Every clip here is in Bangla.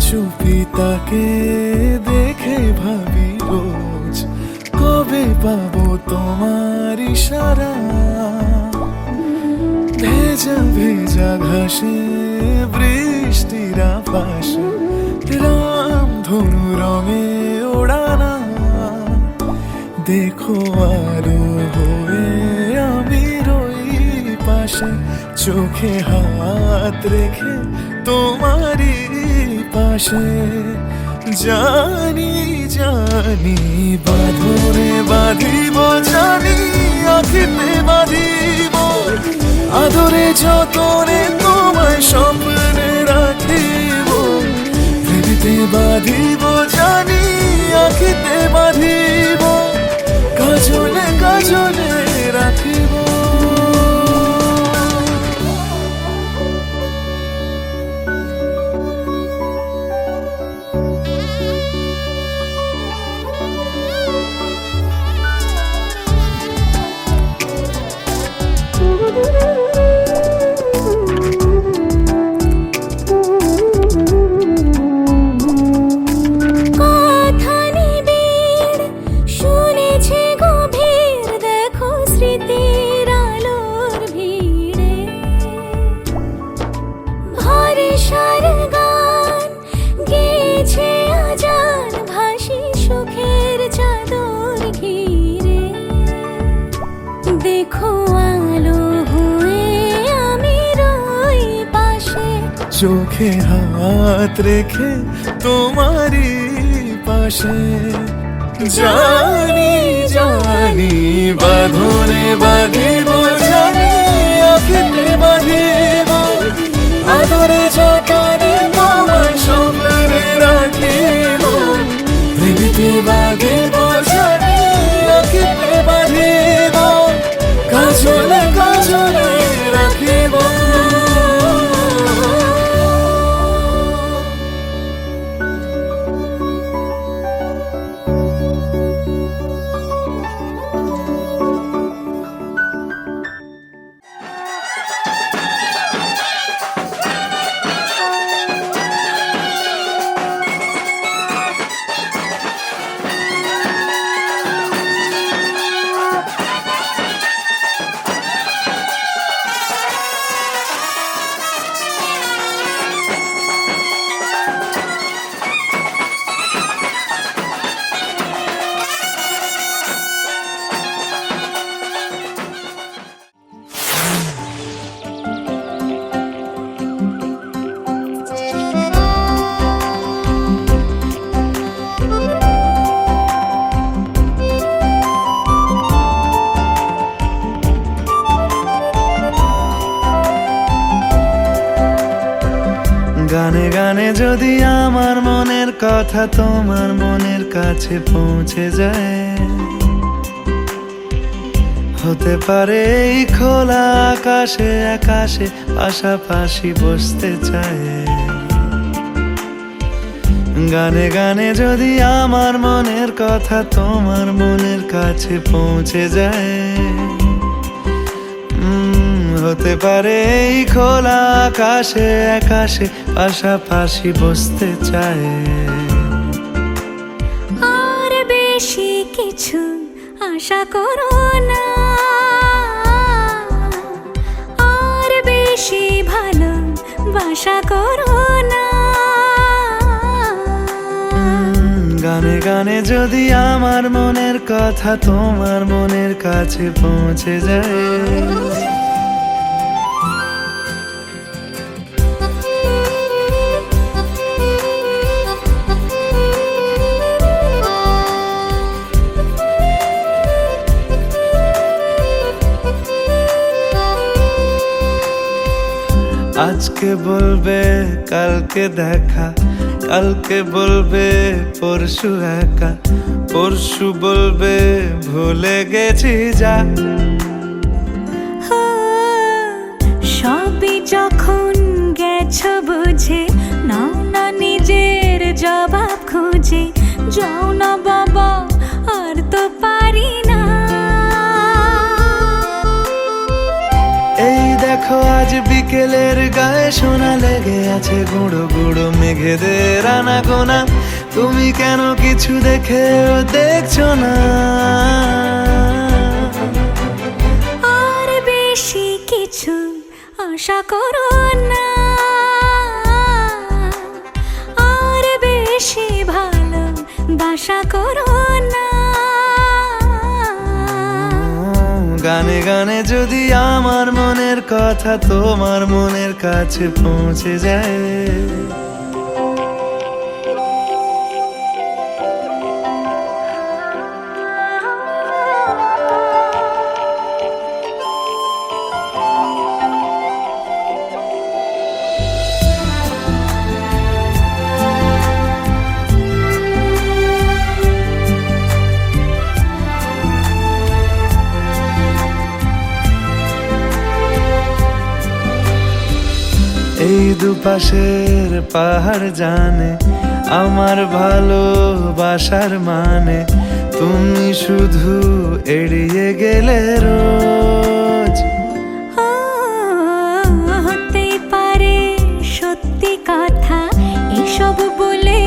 চুপি তাকে দেখে ভাবি রোজ, কবে পাবো তোমার ইশারা। ভেজা ভেজা ঘাসে বৃষ্টির আভাসে রামধনু রঙে ওড়ানা। দেখো আলো হয়ে আমি রই পাশে, চোখে হাত রেখে তোমারই পাশে। জানি জানি বাঁধনে বাঁধিব, জানি আখিতে বাঁধিব, আদরে যতনে তোমায় স্বপ্নে রাখিব। হৃদিতে বাঁধিব, জানি আখিতে বাঁধিব, কাজলে কাজলে রাখিব। চোখে হাত রেখে তোমারই পাশে। জানি জানি বাঁধনে বাঁধিব, জানি আখিতে বাঁধিব, আদরে যতনে তোমায় স্বপ্নে রাখিব। হৃদিতে বাঁধিব, জানি আখিতে বাঁধিব, কাজলে কাজলে রাখিব। গানে গানে যদি আমার মনের কথা তোমার মনের কাছে পৌঁছে যায়, হতে পারে এই খোলা আকাশে আকাশে পাশাপাশি বসতে চায়। গানে গানে যদি আমার মনের কথা তোমার মনের কাছে পৌঁছে যায়, হতে পারে এই খোলা আকাশে আকাশে পাশাপাশি বসতে চায়। আর বেশি কিছু আশা করো না, আর বেশি ভালোবাসা করো না। গানে গানে যদি আমার মনের কথা তোমার মনের কাছে পৌঁছে যায়, আজকে বলবে কালকে দেখা, কালকে বলবে পরশু একা, পরশু বলবে ভুলে গেছি যা। সবই যখন গেছো বুঝে, নাও না নিজের জবাব খুঁজে। যাও না বাবা, আর তো পারি না। এই দেখো আজ বিকেলের গায়ে সোনা লেগে আছে গুঁড়ো গুঁড়ো মেঘেদের আনাগোনা। তুমি কেন কিছু দেখেও দেখছো না? আর বেশি কিছু আশা করো না, আর বেশি ভালো বাসা করো না। গানে গানে যদি আমার মনের কথা তোমার মনের কাছে পৌঁছে যায়, এই দুপাশের পাহাড় জানে আমার ভালোবাসার মানে। তুমি শুধু এড়িয়ে গেলে রোজ। হতেই পারে সত্যি কথা, এসব বলে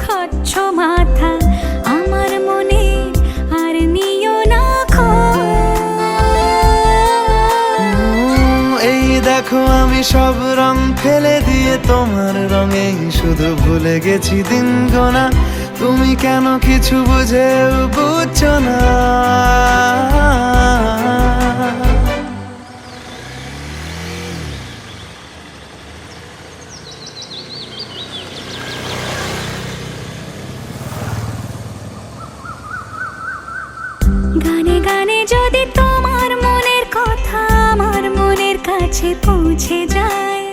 খাচ্ছ মাথা। আমার মনে আর নিও না এই দেখো আমি সব রং ফেলে দিয়ে তোমার রঙেই শুধু ভুলে গেছি দিন গোনা। তুমি কেন কিছু বুঝেও বুঝছো না? গানে গানে যদি তোমার মনের কথা আমার মনের কাছে পৌঁছে যায়,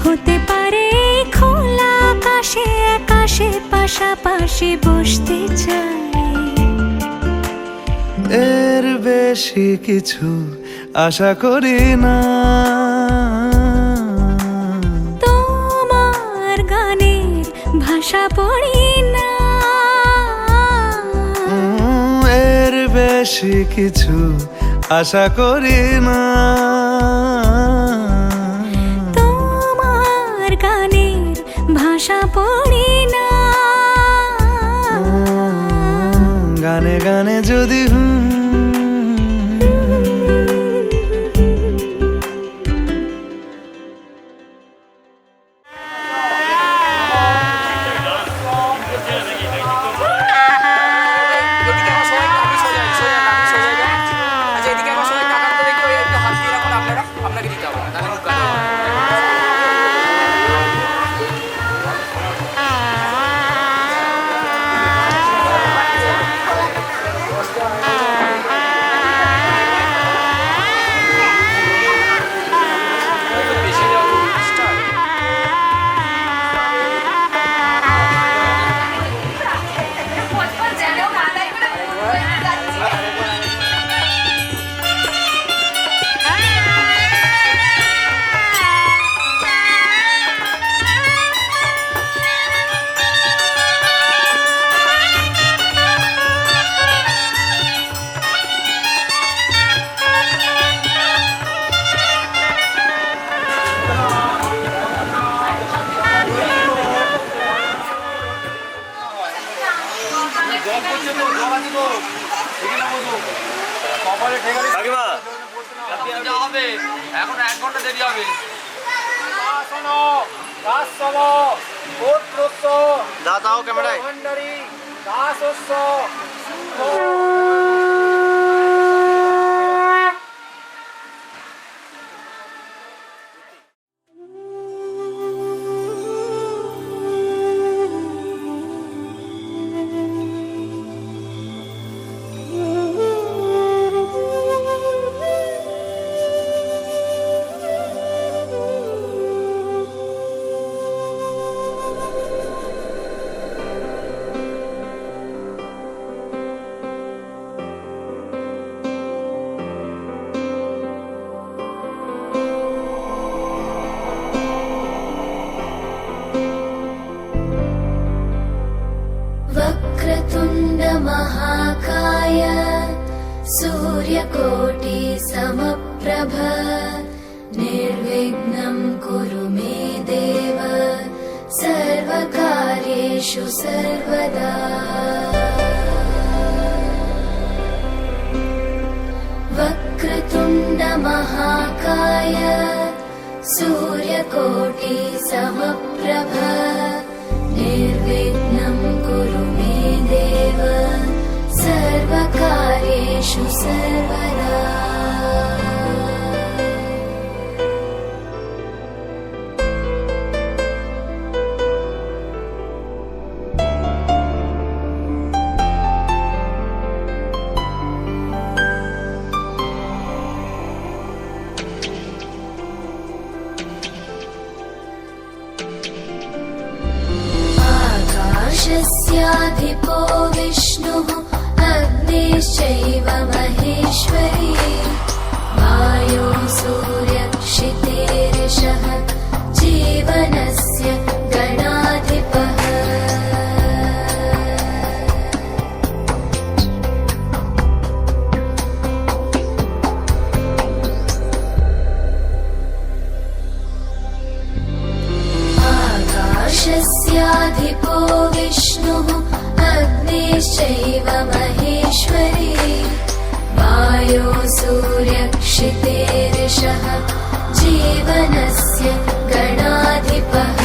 হতে পারে এই খোলা আকাশে আকাশে পাশাপাশি বসতে চাই। এর বেশি কিছু আশা করি না। তোমার গানের ভাষা পড়ি না, এর বেশি কিছু আশা করি না। তোমার গানের ভাষা পড়ি না। গানে গানে যদি আপনাকে দিতে হবে না, তাহলে মুখ কাটা হবে। এখন 1 ঘন্টা দেরি হবে। দাও ক্যামেরায়। महाकाय सूर्यकोटि समप्रभ समप्रभ निर्विघ्नं कुरु मे देव सर्वकार्येषु सर्वदा वक्रतुण्ड महाकाय सूर्यकोटि समप्रभ निर्विघ्नं कुरु मे देव सर्वकार्येषु सर्वदा आकाशस्याधिपो विष्णुः अग्निश्चैव महेश्वरी वायो सूर्यक्षितेरिषः जीवनस्य गणाधिपः आकाशस्याधिपो विष्णुः अग्निश्चैव महेश्वरी वायो सूर्यक्षितेरिषः जीवनस्य गणाधिपः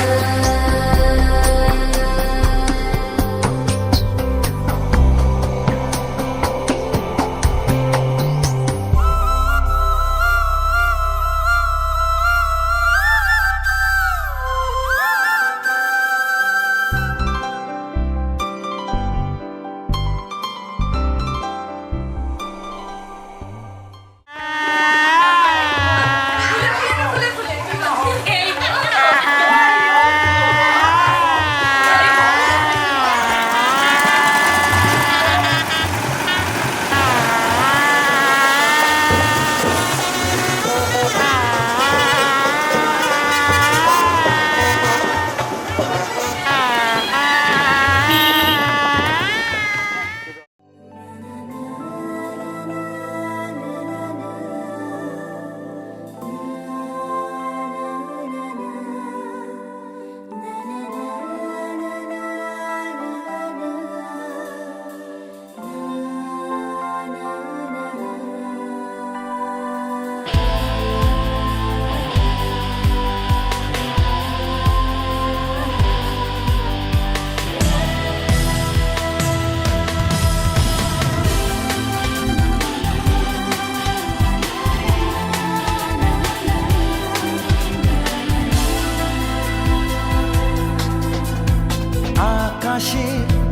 আকাশে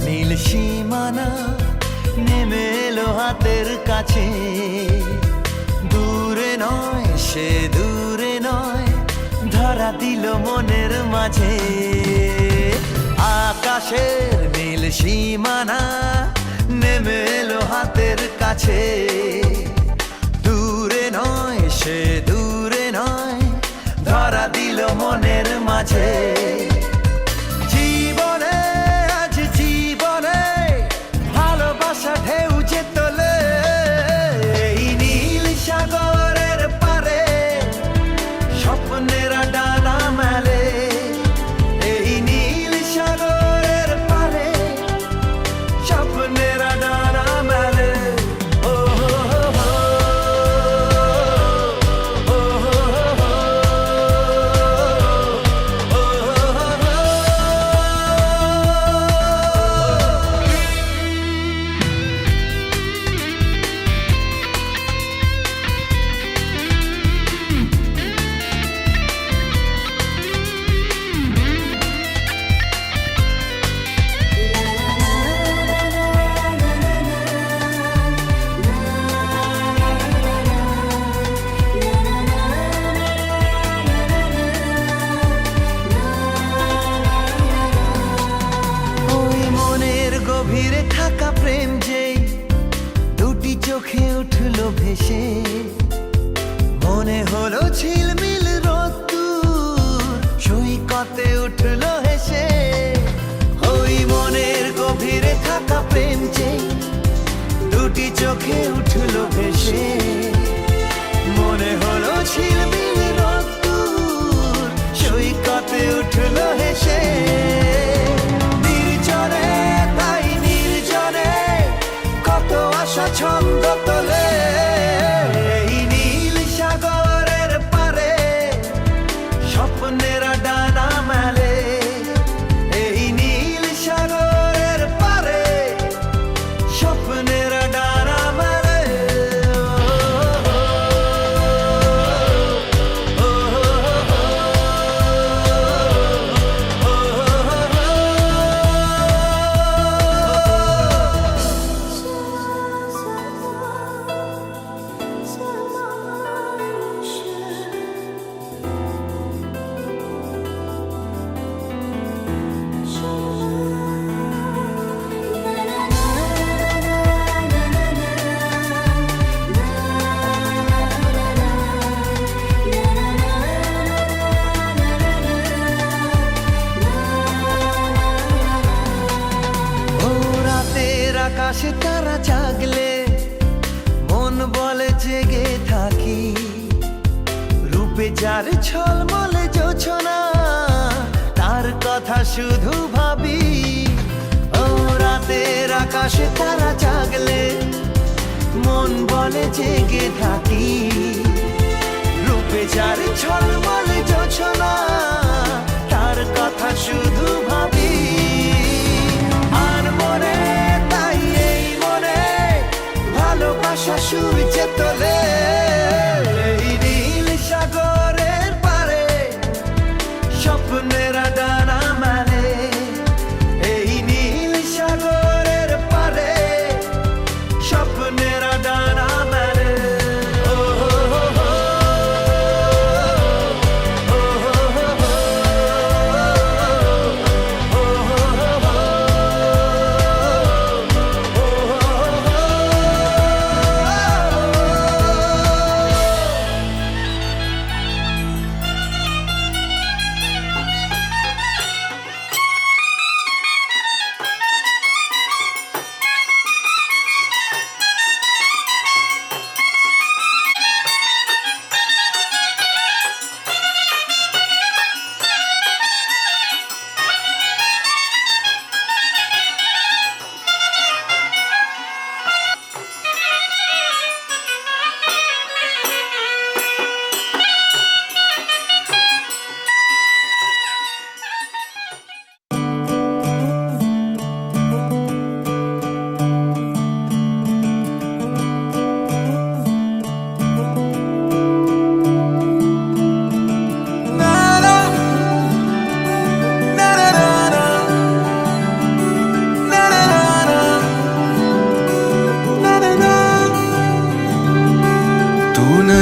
নীল সীমানা নেমে এলো হাতের কাছে দূরে নয় সে দূরে নয় ধরা দিল মনের মাঝে আকাশের নীল সীমানা নেমে এলো হাতের কাছে দূরে নয় সে দূরে নয় ধরা দিল মনের মাঝে জীবনে আজ জীবনে ভালোবাসা ঢেউ যে তোলে এই নীল সাগরের পারে স্বপ্নেরা ডানা মেলে এই নীল সাগরের পারে স্বপ্নেরা ডানা মেলে ও হো হো ও হো হো গভীরে থাকা প্রেম যেই দুটি চোখে উঠলো ভেসে মনে হলো ঝিলমিল রোদ্দুর সৈকতে উঠলো হেসে ওই মনের গভীরে থাকা প্রেম যেই দুটি চোখে উঠলো ভেসে মনে হলো ঝিলমিল রোদ্দুর সৈকতে উঠলো হেসে নির্জনে তাই নির্জনে কত আশা ছন্দ তোলে এই নীল সাগরের পারে স্বপ্নেরা ডানা মেলে এই নীল সাগরের পারে স্বপ্নেরা ডানা মেলে আকাশে তারা জাগলে মন বলে জেগে থাকি রূপে যার ছলমলে জোছনা তার কথা শুধু ভাবি ও রাতের আকাশে তারা জাগলে মন বলে জেগে থাকি রূপে যার ছলমলে জোছনা তার কথা শুধু ভাবি আর মনে ভালোবাসা সূর্যে তোলে এই নীল সাগরের পারে স্বপ্নেরা ডানা মেলে এই নীল সাগরের পারে স্বপ্নেরা ডানা মেলে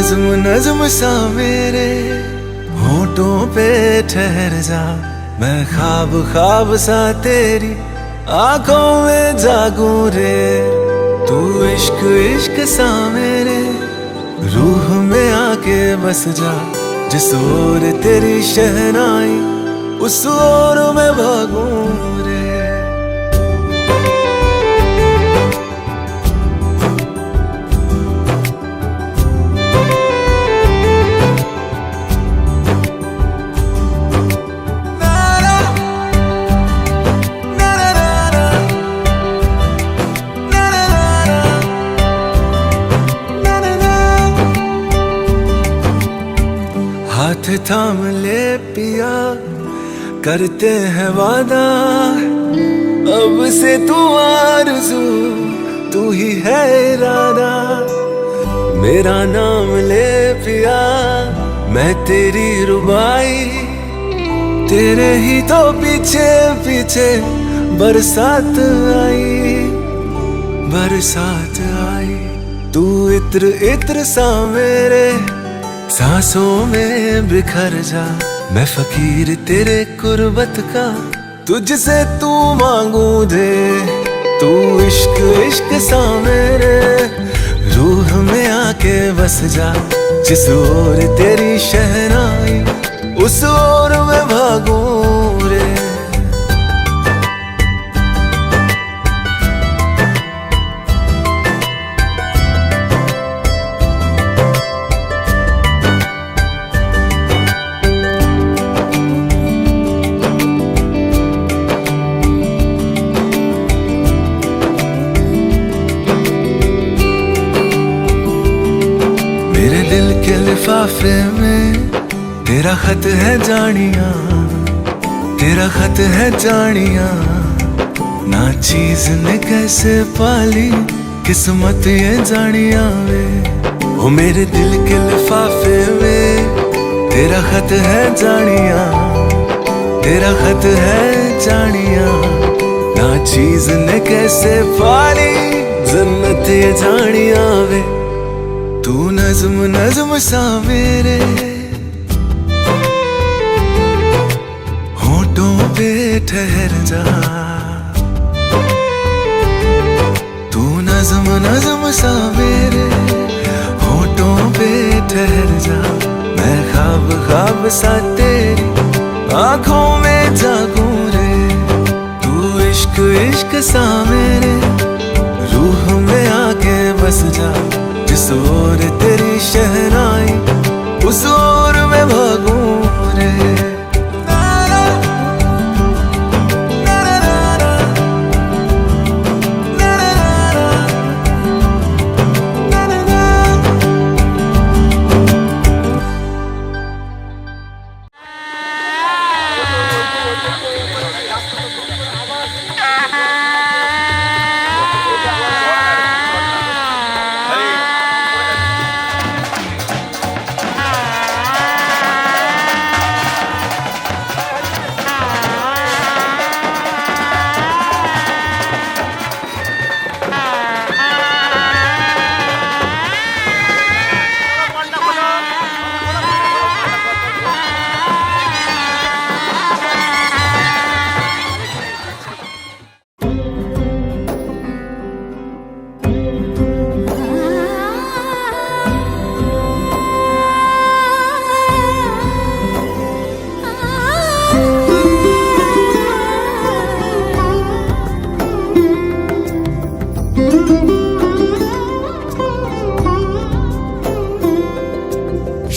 नज्म नज्म सा मेरे होठों पे ठहर जा मैं ख्वाब ख्वाब सा तेरी आंखों में जागूं रे तू इश्क इश्क सा मेरे रूह में आके बस जा जिस ओर तेरी शहनाई उस ओर मैं भागूं रे हाथ थाम ले पिया करते हैं वादा अब से तू आरज़ू तू ही है इरादा मेरा नाम ले पिया मैं तेरी रुबाई तेरे ही तो पीछे पीछे बरसात आई तू इत्र इत्र सा मेरे सांसों में बिखर जा मैं फकीर तेरे कुर्बत का तुझसे तू मांगू दे तू इश्क इश्क सा मेरे रूह में आके बस जा जिस ओर तेरी शहनाई उस ओर मैं भागूं रे दिल के लिफाफे में तेरा खत है जानिया, तेरा खत है जानिया। ना चीज ने कैसे पाली किस्मत ये जानिया वे। ओ मेरे दिल के लिफाफे में तेरा खत है जानिया, तेरा खत है जानिया। ना चीज ने कैसे पाली जन्नत ये जानिया वे। तू नज़्म नज़्म सा मेरे होठों पे ठहर जा। तू नज़्म नज़्म सा मेरे होठों पे ठहर जा। मैं ख्वाब ख्वाब सा तेरी आँखों में जागूं रे। तू इश्क इश्क सा मेरे रूह में आके बस जा। जिस ओर तेरी शहनाई उस ओर मैं भागूं रे।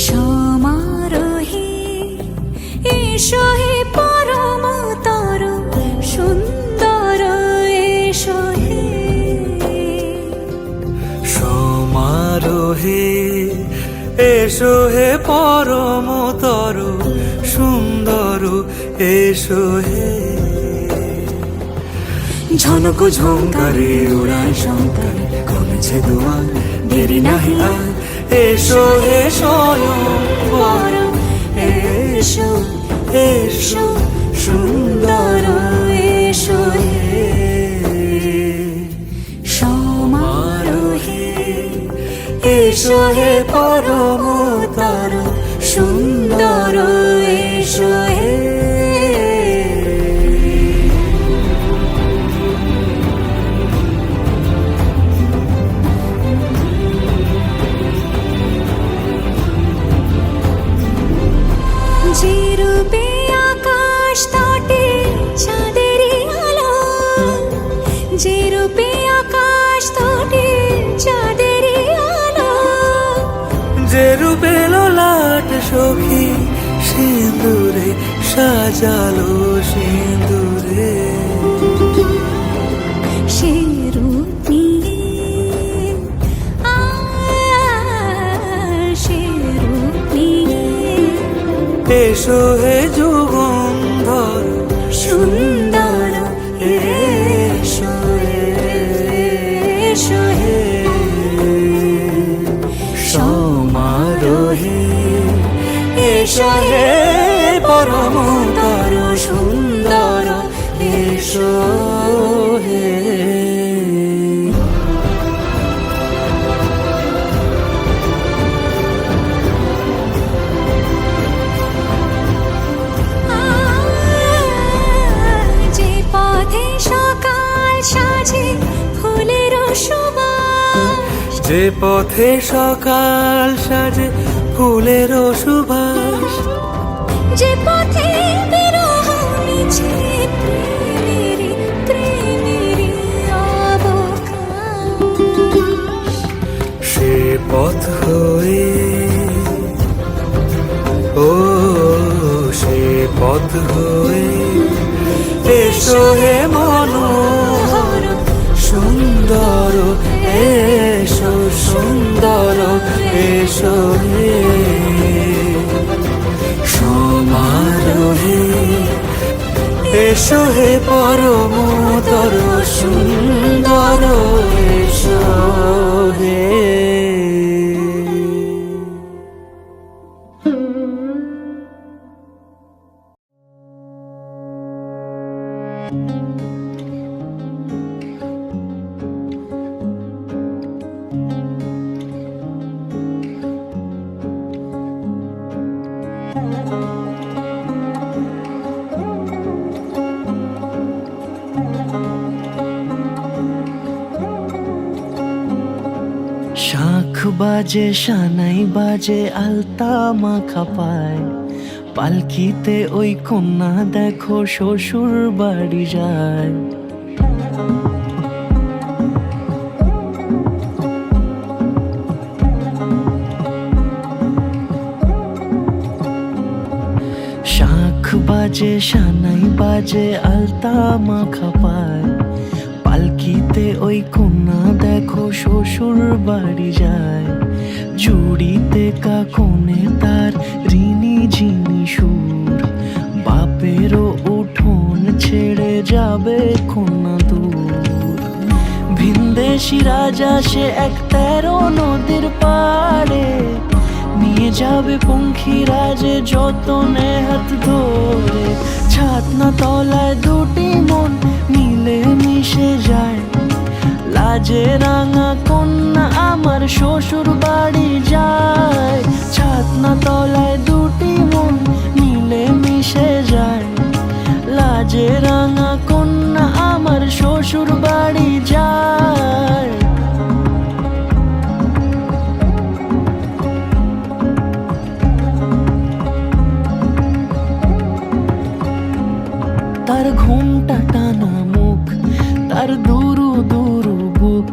সমারোহে এসো হে পরম তর সুন্দর এসো হে। সমারোহে এসো হে পরমতর সুন্দর এসো হে। ঝনক ঝঙ্কারে উড়ায় শঙ্কারে কমেছে দুয়ার দেরি নাহি আর। এসো হে স্বয়ং পরম এসো এসো সুন্দর এসো হে। সমারোহে এসো হে পরমতর সুন্দর এসো হে। যে রূপে আকাশ তটে চাঁদেরই আলো, যে রূপে আকাশ তটে চাঁদেরই আলো। যে রূপে ললাট সখী সিঁদুরে সাজালো সিঁদুরে। সে রূপ নিয়ে সে রূপ নিয়ে এসো হে যুগন্ধর সুন্দর এসো এসো হে। সমারোহে এসো হে পরমতর সুন্দর এসো হে। যে পথে সকাল সাজে ফুলের সুবাস, যে পথে সকাল সাজে ফুলের সুবাস। যে পথে বিরহ মিছে প্রেমেরই প্রেমেরই অবকাশ। সে পথ হয়ে ও সে পথ হয়ে এসো হে মনোহর সুন্দর এসো সুন্দর এসো হে। এসো হে পরমতর সুন্দর এসো হে। শাঁখ বাজে সানাই বাজে আলতা মাখা পায়, পালকিতে ওই কন্যা দেখো শ্বশুর বাড়ি যায়। শাঁখ বাজে সানাই বাজে আলতা মাখা পায়, পালকিতে ওই কন্যা দেখো শ্বশুর বাড়ি যায়। চুড়িতে কাকনে তার ঋণী ঝিনি সুর, বাপেরও উঠোন ছেড়ে যাবে কন্যা দূর। ভিনদেশি রাজা সে এক 13 নদীর পাড়ে, নিয়ে যাবে পঙ্খী রাজে যতনে হাত ধরে। ছাতনা তলায় দুটি মন মিলে মিশে যায়, লাজে রাঙা কন্যা আমার শ্বশুর বাড়ি যায়। ছাতনা তলায় দুটি মন মিলে মিশে যায়, লাজে রাঙা কন্যা আমার শ্বশুর বাড়ি যায়। তার ঘুমটা টানা মুখ, তার দুরু দুরু বুক,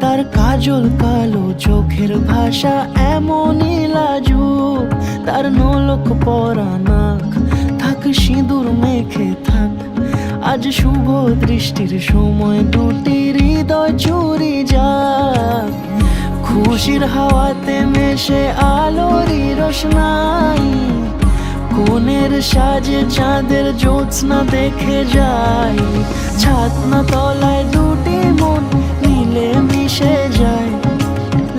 তার কাজল কালো চোখের ভাষা এমনই লাজুক। তার নোলক পরা নাক, থাক সিঁদুর মেখে থাক, আজ শুভ দৃষ্টির সময় দুটি হৃদয় চুরি যাক। খুশির হাওয়াতে মেশে আলোরই রোশনাই, কোণের সাজে চাঁদের জ্যোৎস্না দেখে যাই। ছাতনা তলায় দুটি মন মিলে মিশে যায়,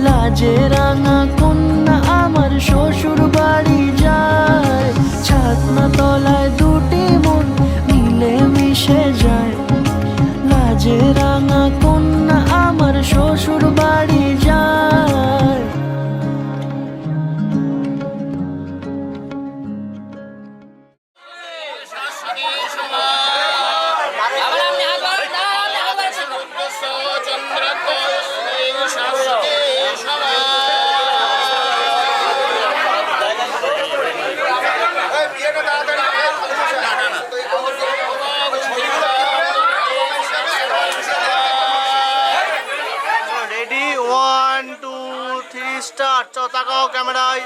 লাজে রাঙা কন্যা আমার শ্বশুর বাড়ি যায়। ছাতনা তলায় দুটি মন মিলে মিশে যায়, লাজে রাঙা কন্যা আমার শ্বশুর বাড়ি যায়। Ready 1 2 3 start. তাকাও ক্যামেরায়।